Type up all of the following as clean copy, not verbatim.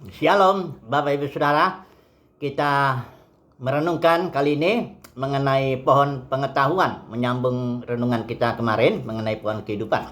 Shalom, Bapak Ibu Saudara. Kita merenungkan kali ini mengenai pohon pengetahuan, menyambung renungan kita kemarin mengenai pohon kehidupan.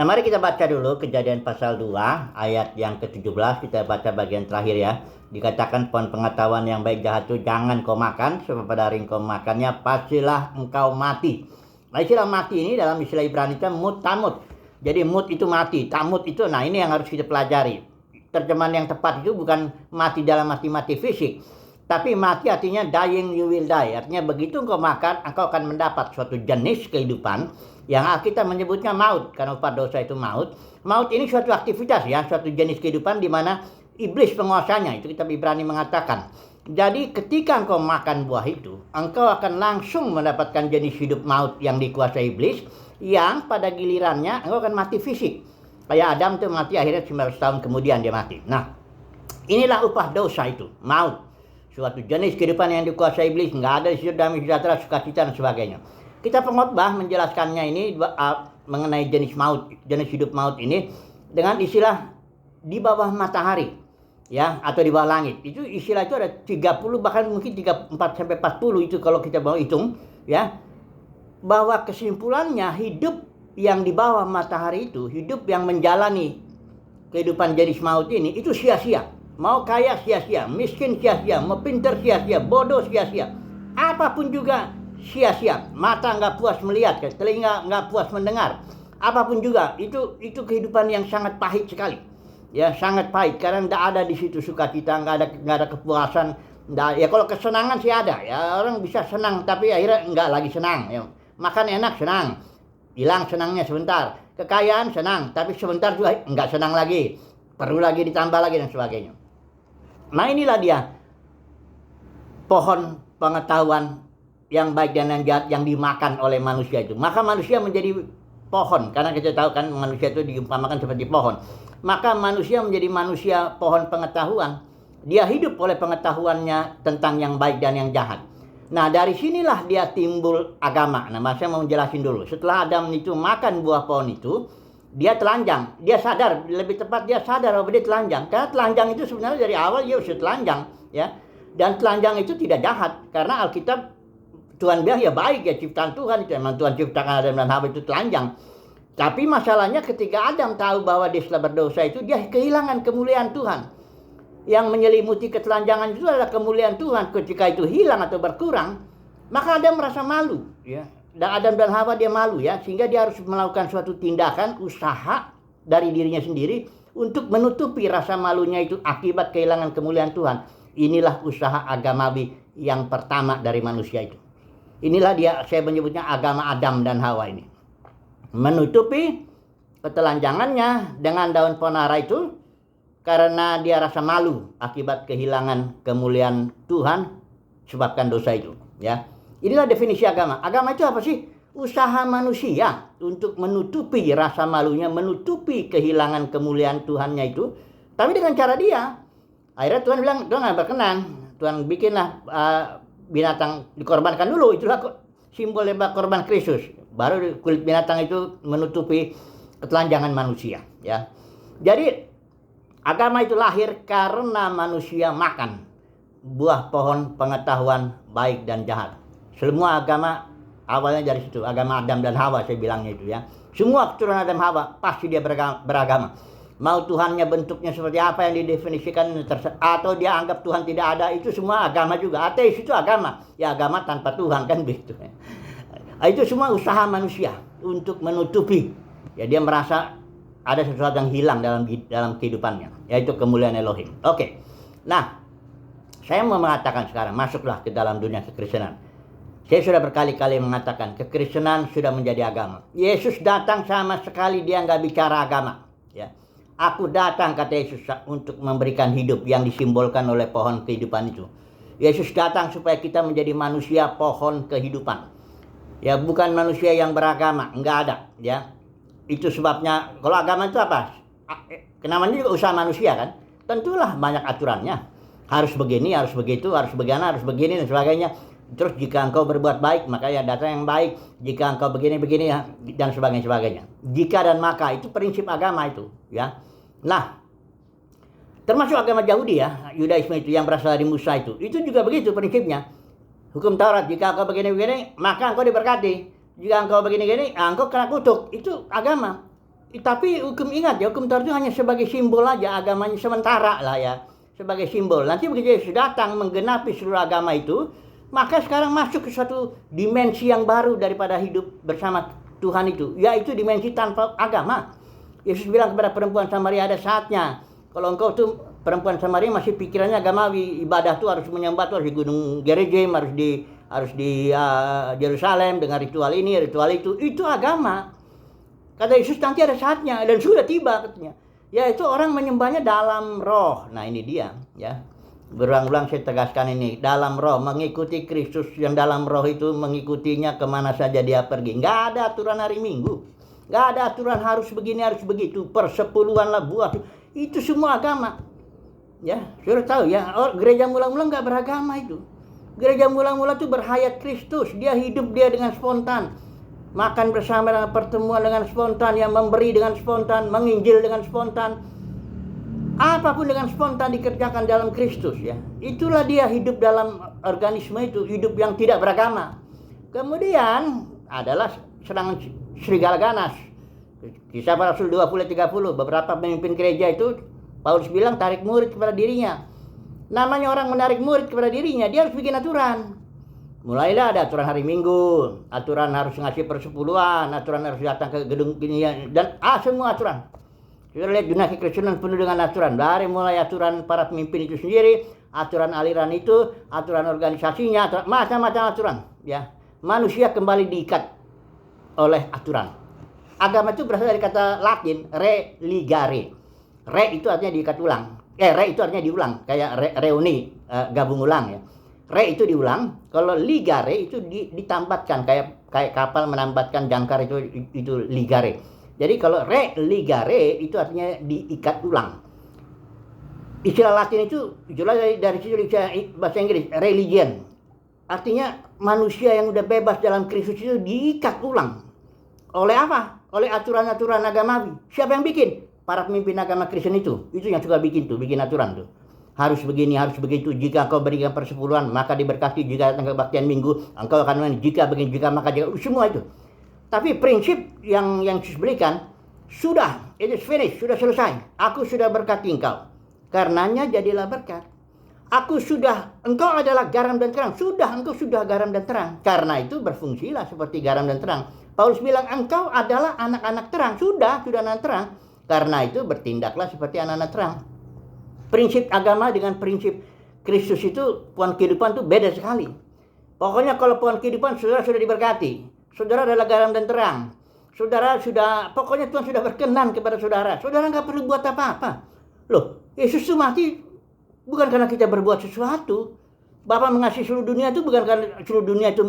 Nah, mari kita baca dulu Kejadian pasal 2 ayat yang ke-17. Kita baca bagian terakhir ya. Dikatakan pohon pengetahuan yang baik jahat itu jangan kau makan, sebab pada hari kau makannya pastilah engkau mati. Nah, istilah mati ini dalam istilah Ibrani itu mut tamut. Jadi mut itu mati, tamut itu, nah ini yang harus kita pelajari. Terjemahan yang tepat itu bukan mati dalam arti mati fisik, tapi mati artinya dying you will die. Artinya begitu engkau makan, engkau akan mendapat suatu jenis kehidupan yang kita menyebutnya maut, karena upah dosa itu maut. Maut ini suatu aktivitas ya, suatu jenis kehidupan di mana iblis penguasanya, itu kitab Ibrani mengatakan. Jadi ketika engkau makan buah itu, engkau akan langsung mendapatkan jenis hidup maut yang dikuasai iblis, yang pada gilirannya engkau akan mati fisik. Kayak Adam itu mati akhirnya 900 tahun kemudian dia mati. Nah, inilah upah dosa itu, maut. Suatu jenis kehidupan yang dikuasai iblis, nggak ada di situ damai sejahtera, sukacita dan sebagainya. Kita pengkhotbah menjelaskannya ini mengenai jenis maut, jenis hidup maut ini dengan istilah di bawah matahari, ya, atau di bawah langit. Itu istilah itu ada 30 bahkan mungkin 34 sampai 40 itu kalau kita mau hitung, ya. Bahwa kesimpulannya hidup yang di bawah matahari itu, hidup yang menjalani kehidupan jenis maut ini, itu sia-sia. Mau kaya sia-sia, miskin sia-sia, mau pinter sia-sia, bodoh sia-sia. Apapun juga sia-sia. Mata nggak puas melihat, telinga nggak puas mendengar. Apapun juga, itu kehidupan yang sangat pahit sekali. Ya, sangat pahit, karena nggak ada di situ sukacita, nggak ada kepuasan. Ya kalau kesenangan sih ada, ya orang bisa senang, tapi akhirnya nggak lagi senang. Ya. Makan enak, senang. Hilang senangnya sebentar. Kekayaan senang, tapi sebentar juga nggak senang lagi. Perlu lagi ditambah lagi dan sebagainya. Nah, inilah dia pohon pengetahuan yang baik dan yang jahat yang dimakan oleh manusia itu. Maka manusia menjadi pohon, karena kita tahu kan manusia itu diumpamakan seperti pohon. Maka manusia menjadi manusia pohon pengetahuan. Dia hidup oleh pengetahuannya tentang yang baik dan yang jahat. Nah, dari sinilah dia timbul agama. Nah, saya mau jelasin dulu. Setelah Adam itu makan buah pohon itu, dia telanjang. Dia sadar, lebih tepat dia sadar bahwa dia telanjang. Karena telanjang itu sebenarnya dari awal dia sudah telanjang, ya. Dan telanjang itu tidak jahat, karena Alkitab Tuhan bilang ya baik ya, ciptaan Tuhan itu. Memang Tuhan ciptakan Adam dan Hawa itu telanjang. Tapi masalahnya ketika Adam tahu bahwa dia telah berdosa itu, dia kehilangan kemuliaan Tuhan. Yang menyelimuti ketelanjangan itu adalah kemuliaan Tuhan. Ketika itu hilang atau berkurang, maka Adam merasa malu, ya. Dan Adam dan Hawa dia malu, ya, sehingga dia harus melakukan suatu tindakan usaha dari dirinya sendiri untuk menutupi rasa malunya itu akibat kehilangan kemuliaan Tuhan. Inilah usaha agamawi yang pertama dari manusia itu. Inilah dia, saya menyebutnya agama Adam dan Hawa ini. Menutupi ketelanjangannya dengan daun pohon ara itu, karena dia rasa malu akibat kehilangan kemuliaan Tuhan sebabkan dosa itu, ya. Inilah definisi agama. Agama itu apa sih? Usaha manusia untuk menutupi rasa malunya, menutupi kehilangan kemuliaan Tuhannya itu, tapi dengan cara dia. Akhirnya Tuhan bilang, Tuhan nggak berkenan. Tuhan bikinlah binatang dikorbankan dulu. Itulah simbol korban Kristus. Baru kulit binatang itu menutupi ketelanjangan manusia, ya. Jadi agama itu lahir karena manusia makan buah pohon pengetahuan baik dan jahat. Semua agama awalnya dari situ, agama Adam dan Hawa saya bilangnya itu, ya. Semua keturunan Adam Hawa pasti dia beragama. Mau Tuhannya bentuknya seperti apa yang didefinisikan atau dia anggap Tuhan tidak ada, itu semua agama juga. Ateis itu agama, ya agama tanpa Tuhan kan begitu. Itu semua usaha manusia untuk menutupi. Ya dia merasa ada sesuatu yang hilang dalam kehidupannya, yaitu kemuliaan Elohim. Oke. Nah, saya mau mengatakan sekarang, masuklah ke dalam dunia kekristenan. Saya sudah berkali-kali mengatakan, kekristenan sudah menjadi agama. Yesus datang sama sekali dia nggak bicara agama, ya. Aku datang, kata Yesus, untuk memberikan hidup yang disimbolkan oleh pohon kehidupan itu. Yesus datang supaya kita menjadi manusia pohon kehidupan. Ya, bukan manusia yang beragama, nggak ada, ya. Itu sebabnya, kalau agama itu apa? Namanya juga usaha manusia kan? Tentulah banyak aturannya. Harus begini, harus begitu, harus begana, harus begini, dan sebagainya. Terus jika engkau berbuat baik, maka ya datang yang baik. Jika engkau begini-begini, dan sebagainya. Jika dan maka, itu prinsip agama itu, ya. Nah, Termasuk agama Yahudi ya, Yudaisme itu yang berasal dari Musa itu juga begitu prinsipnya. Hukum Taurat, jika engkau begini-begini, maka engkau diberkati. Jika engkau begini-begini, engkau kena kutuk. Itu agama. Tapi ingat ya, hukum Taurat itu hanya sebagai simbol aja, agamanya sementara lah ya. Sebagai simbol. Nanti begitu Yesus datang menggenapi seluruh agama itu, maka sekarang masuk ke suatu dimensi yang baru daripada hidup bersama Tuhan itu. Yaitu dimensi tanpa agama. Yesus bilang kepada perempuan Samaria, ada saatnya. Kalau engkau tuh perempuan Samaria masih pikirannya agamawi, ibadah tuh harus menyembah tuh harus di Gunung Gerizim, harus di Yerusalem dengan ritual ini, ritual itu agama. Kata Yesus nanti ada saatnya dan sudah tiba katanya. Yaitu orang menyembahnya dalam roh. Nah ini dia ya. Berulang-ulang saya tegaskan ini, dalam roh, mengikuti Kristus yang dalam roh itu mengikutinya kemana saja dia pergi. Nggak ada aturan hari Minggu, nggak ada aturan harus begini harus begitu, persepuluhan lah buah. Itu semua agama. Ya, sudah tahu ya, gereja mula-mula nggak beragama itu. Gereja mula-mula itu berhayat Kristus, dia hidup dia dengan spontan. Makan bersama dengan pertemuan dengan spontan, yang memberi dengan spontan, menginjil dengan spontan. Apapun dengan spontan dikerjakan dalam Kristus ya. Itulah dia hidup dalam organisme itu, hidup yang tidak beragama. Kemudian adalah serangan serigala ganas. Kisah para Rasul 20-30, beberapa pemimpin gereja itu Paulus bilang tarik murid kepada dirinya. Namanya orang menarik murid kepada dirinya, dia harus bikin aturan. Mulailah ada aturan hari Minggu, aturan harus ngasih persepuluhan, aturan harus datang ke gedung gini dan semua aturan. Kita lihat dunia kekristenan penuh dengan aturan. Dari mulai aturan para pemimpin itu sendiri, aturan aliran itu, aturan organisasinya, macam-macam aturan. Ya, manusia kembali diikat oleh aturan. Agama itu berasal dari kata Latin religare. Re itu artinya diikat ulang. Re itu artinya diulang, kayak reuni, gabung ulang ya. Re itu diulang. Kalau ligare itu ditambatkan, kayak kapal menambatkan jangkar itu ligare. Jadi kalau religare itu artinya diikat ulang. Istilah Latin itu jelas dari situ bahasa Inggris, religion. Artinya manusia yang udah bebas dalam Kristus itu diikat ulang. Oleh apa? Oleh aturan-aturan agamawi. Siapa yang bikin? Para pemimpin agama Kristen itu yang suka bikin aturan tuh. Harus begini, harus begitu. Jika engkau berikan persepuluhan, maka diberkati. Jika datang kebaktian minggu, engkau akan jika begini, jika maka jika semua itu. Tapi prinsip yang Yesus berikan sudah, it is finished, sudah selesai. Aku sudah berkati engkau. Karenanya jadilah berkat. Engkau adalah garam dan terang. Engkau sudah garam dan terang. Karena itu berfungsilah seperti garam dan terang. Paulus bilang engkau adalah anak-anak terang. Sudah anak terang. Karena itu bertindaklah seperti anak-anak terang. Prinsip agama dengan prinsip Kristus itu, pohon kehidupan itu beda sekali. Pokoknya kalau pohon kehidupan saudara sudah diberkati. Saudara adalah garam dan terang. Pokoknya Tuhan sudah berkenan kepada saudara. Saudara nggak perlu buat apa-apa. Loh, Yesus itu mati bukan karena kita berbuat sesuatu. Bapa mengasihi seluruh dunia itu bukan karena seluruh dunia itu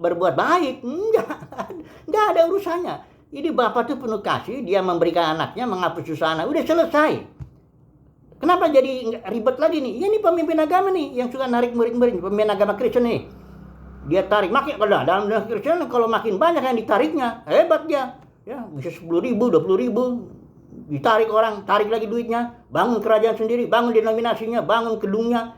berbuat baik. Enggak ada urusannya. Jadi Bapa itu penuh kasih, dia memberikan anaknya, menghapus dosa anak. Udah selesai. Kenapa jadi ribet lagi nih? Ya ini pemimpin agama nih yang suka narik murid-murid, pemimpin agama Kristen nih. Dia tarik makin dalam dunia Kristen kalau makin banyak yang ditariknya, hebat dia. Ya, bisa 10.000, 20.000 ditarik orang, tarik lagi duitnya, bangun kerajaan sendiri, bangun denominasinya, bangun gedungnya.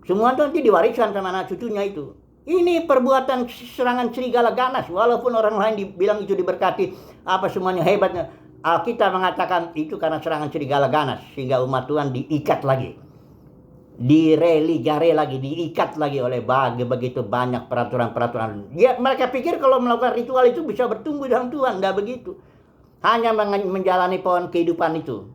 Semua itu nanti diwariskan sama anak cucunya itu. Ini perbuatan serangan serigala ganas, walaupun orang lain bilang itu diberkati, apa semuanya hebatnya. Alkitab mengatakan itu karena serangan serigala ganas, sehingga umat Tuhan diikat lagi. Direligare lagi, diikat lagi oleh begitu banyak peraturan-peraturan. Ya, mereka pikir kalau melakukan ritual itu bisa bertumbuh dalam Tuhan, enggak begitu. Hanya menjalani pohon kehidupan itu,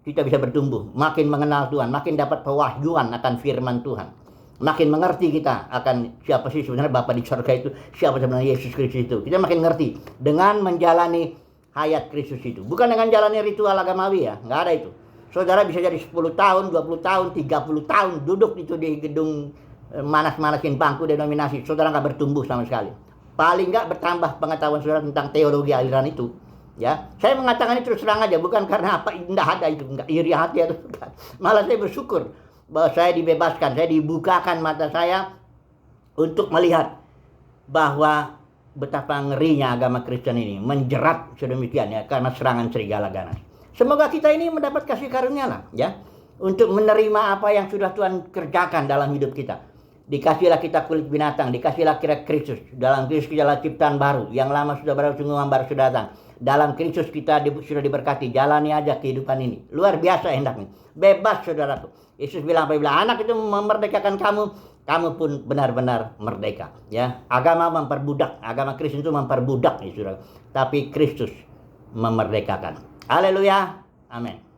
kita bisa bertumbuh, makin mengenal Tuhan, makin dapat pewahyuan akan firman Tuhan. Makin mengerti kita akan siapa sih sebenarnya Bapa di surga itu, siapa sebenarnya Yesus Kristus itu. Kita makin ngerti dengan menjalani hayat Kristus itu. Bukan dengan jalani ritual agamawi ya, enggak ada itu. Saudara bisa jadi 10 tahun, 20 tahun, 30 tahun duduk itu di gedung manas-manasin bangku denominasi. Saudara nggak bertumbuh sama sekali. Paling nggak bertambah pengetahuan saudara tentang teologi aliran itu. Ya, saya mengatakan itu terus terang aja, bukan karena apa, tidak ada itu, nggak iri hati atau bukan. Malah saya bersyukur bahwa saya dibebaskan, saya dibukakan mata saya untuk melihat bahwa betapa ngerinya agama Kristen ini menjerat sedemikian ya karena serangan serigala ganas. Semoga kita ini mendapat kasih karunia lah ya untuk menerima apa yang sudah Tuhan kerjakan dalam hidup kita. Dikasihlah kita kulit binatang, dikasihlah kita Kristus. Dalam Kristus kita adalah ciptaan baru. Yang lama sudah berlalu, sungguh baru sudah datang. Dalam Kristus kita sudah diberkati. Jalani aja kehidupan ini. Luar biasa hendaknya. Bebas saudaraku. Yesus bilang apabila anak itu memerdekakan kamu, kamu pun benar-benar merdeka. Ya, agama memperbudak, agama Kristen itu memperbudak, ya saudara. Tapi Kristus memerdekakan. Haleluya. Amin.